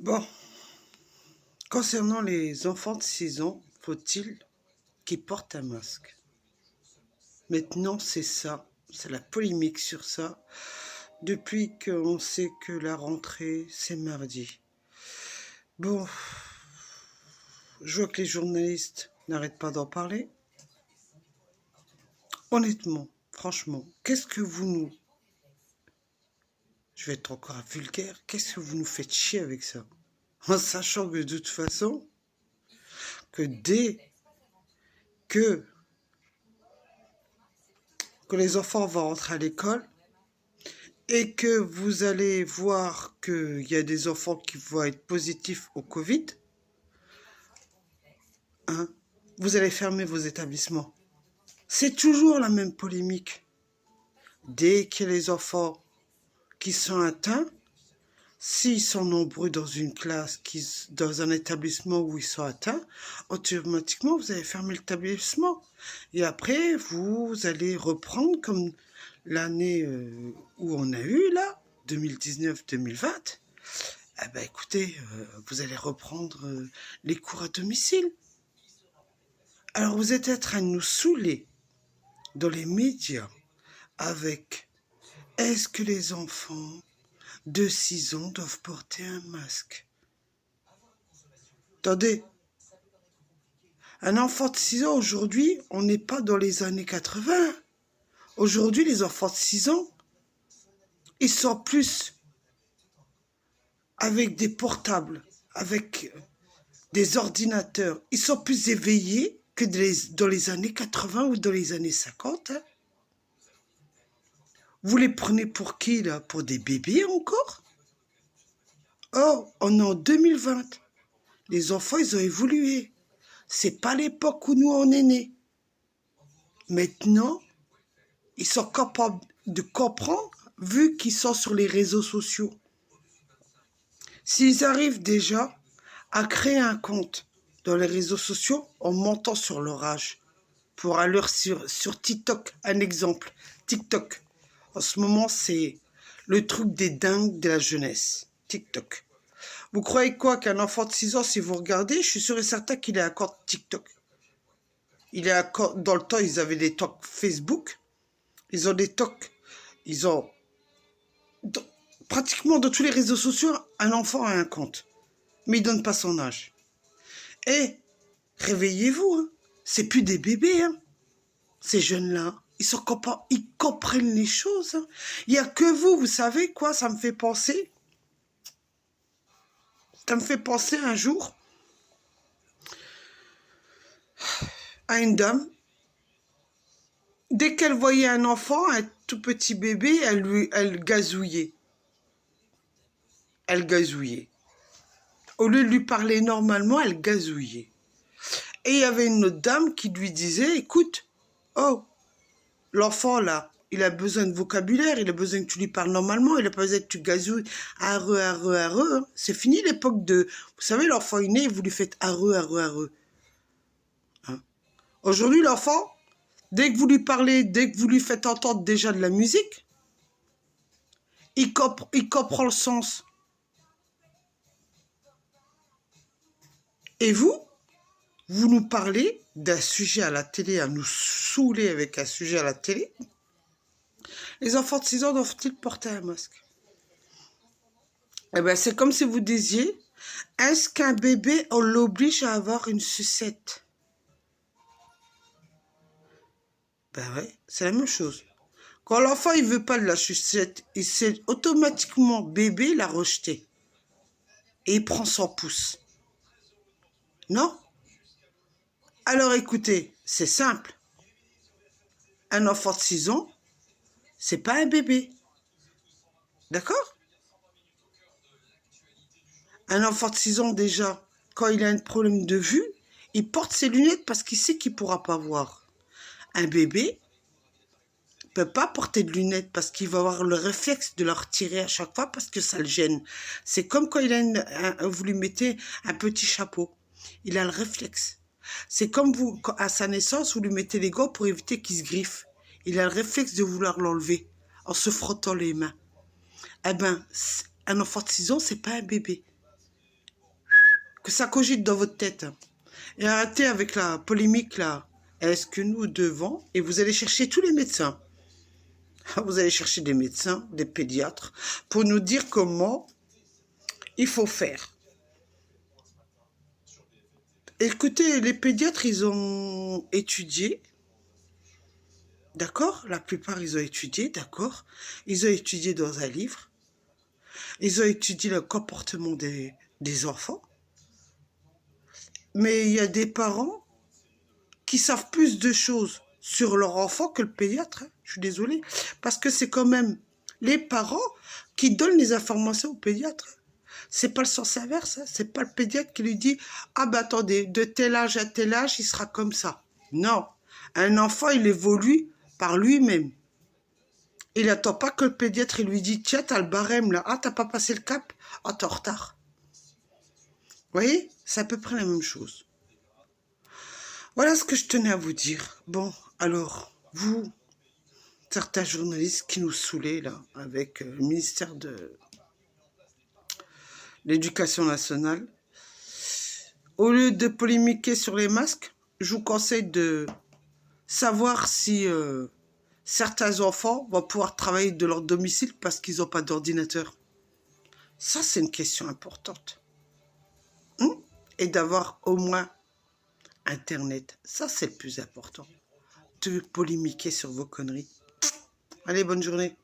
Bon, concernant les enfants de 6 ans, faut-il qu'ils portent un masque? Maintenant, c'est ça, c'est la polémique sur ça, depuis qu'on sait que la rentrée, c'est mardi. Bon, je vois que les journalistes n'arrêtent pas d'en parler. Honnêtement, franchement, qu'est-ce que vous nous... Je vais être encore vulgaire, qu'est-ce que vous nous faites chier avec ça? En sachant que de toute façon, que dès que les enfants vont rentrer à l'école et que vous allez voir qu'il y a des enfants qui vont être positifs au Covid, hein, vous allez fermer vos établissements. C'est toujours la même polémique. Dès qu'il y a les enfants qui sont atteints, s'ils sont nombreux dans une classe, dans un établissement où ils sont atteints, automatiquement, vous allez fermer l'établissement. Et après, vous allez reprendre comme l'année où on a eu, là, 2019-2020. Eh ben, écoutez, vous allez reprendre les cours à domicile. Alors, vous êtes en train de nous saouler dans les médias avec « Est-ce que les enfants de 6 ans doivent porter un masque ?» Attendez, un enfant de 6 ans aujourd'hui, on n'est pas dans les années 80. Aujourd'hui, les enfants de 6 ans, ils sont plus avec des portables, avec des ordinateurs. Ils sont plus éveillés que dans les années 80 ou dans les années 50. Hein. Vous les prenez pour qui, là? Pour des bébés encore? Oh, on est en 2020. Les enfants, ils ont évolué. C'est pas l'époque où nous, on est nés. Maintenant, ils sont capables de comprendre vu qu'ils sont sur les réseaux sociaux. S'ils arrivent déjà à créer un compte dans les réseaux sociaux en montant sur leur âge, pour aller sur TikTok, un exemple, TikTok. En ce moment, c'est le truc des dingues de la jeunesse, TikTok. Vous croyez quoi qu'un enfant de 6 ans, si vous regardez, je suis sûr et certain qu'il est à compte TikTok. Il est à compte, dans le temps, ils avaient des talks Facebook. Ils ont des talks. Ils ont... Pratiquement dans tous les réseaux sociaux, un enfant a un compte. Mais il ne donne pas son âge. Et réveillez-vous, hein. C'est plus des bébés, hein. Ces jeunes-là. Ils comprennent les choses. Hein. Il n'y a que vous savez quoi, ça me fait penser. Ça me fait penser un jour à une dame. Dès qu'elle voyait un enfant, un tout petit bébé, elle gazouillait. Elle gazouillait. Au lieu de lui parler normalement, elle gazouillait. Et il y avait une autre dame qui lui disait, écoute, oh, l'enfant là, il a besoin de vocabulaire, il a besoin que tu lui parles normalement, il a pas besoin que tu gazouilles, areux, areux, areux. Hein. C'est fini l'époque de... Vous savez, l'enfant est né, vous lui faites areux, areux, areux. Hein. Aujourd'hui, l'enfant, dès que vous lui parlez, dès que vous lui faites entendre déjà de la musique, il comprend le sens. Et vous nous parlez d'un sujet à la télé, à nous saouler avec un sujet à la télé. Les enfants de 6 ans doivent-ils porter un masque? Eh bien, c'est comme si vous disiez, est-ce qu'un bébé, on l'oblige à avoir une sucette? Ben ouais, c'est la même chose. Quand l'enfant, il veut pas de la sucette, il sait automatiquement, bébé, la rejeter. Et il prend son pouce. Non? Alors écoutez, c'est simple. Un enfant de 6 ans, c'est pas un bébé. D'accord? Un enfant de 6 ans déjà, quand il a un problème de vue, il porte ses lunettes parce qu'il sait qu'il ne pourra pas voir. Un bébé ne peut pas porter de lunettes parce qu'il va avoir le réflexe de la retirer à chaque fois parce que ça le gêne. C'est comme quand vous lui mettez un petit chapeau. Il a le réflexe. C'est comme vous, à sa naissance, vous lui mettez les gants pour éviter qu'il se griffe. Il a le réflexe de vouloir l'enlever en se frottant les mains. Eh bien, un enfant de 6 ans, c'est pas un bébé. que ça cogite dans votre tête. Et arrêtez avec la polémique là. Est-ce que nous devons... Et vous allez chercher tous les médecins. Vous allez chercher des médecins, des pédiatres, pour nous dire comment il faut faire. Écoutez, les pédiatres, ils ont étudié, d'accord? La plupart, ils ont étudié, d'accord? Ils ont étudié dans un livre. Ils ont étudié le comportement des enfants. Mais il y a des parents qui savent plus de choses sur leur enfant que le pédiatre. Je suis désolée. Parce que c'est quand même les parents qui donnent les informations au pédiatre. C'est pas le sens inverse. Hein. C'est pas le pédiatre qui lui dit « Ah ben attendez, de tel âge à tel âge, il sera comme ça. » Non. Un enfant, il évolue par lui-même. Il n'attend pas que le pédiatre il lui dit « Tiens, t'as le barème là. Ah, t'as pas passé le cap. Ah, t'es en retard. » Vous voyez? C'est à peu près la même chose. Voilà ce que je tenais à vous dire. Bon, alors, vous, certains journalistes qui nous saoulaient, là, avec le ministère de l'Éducation nationale, au lieu de polémiquer sur les masques, je vous conseille de savoir si certains enfants vont pouvoir travailler de leur domicile parce qu'ils n'ont pas d'ordinateur. Ça, c'est une question importante. Et d'avoir au moins Internet. Ça, c'est le plus important. De polémiquer sur vos conneries. Allez, bonne journée.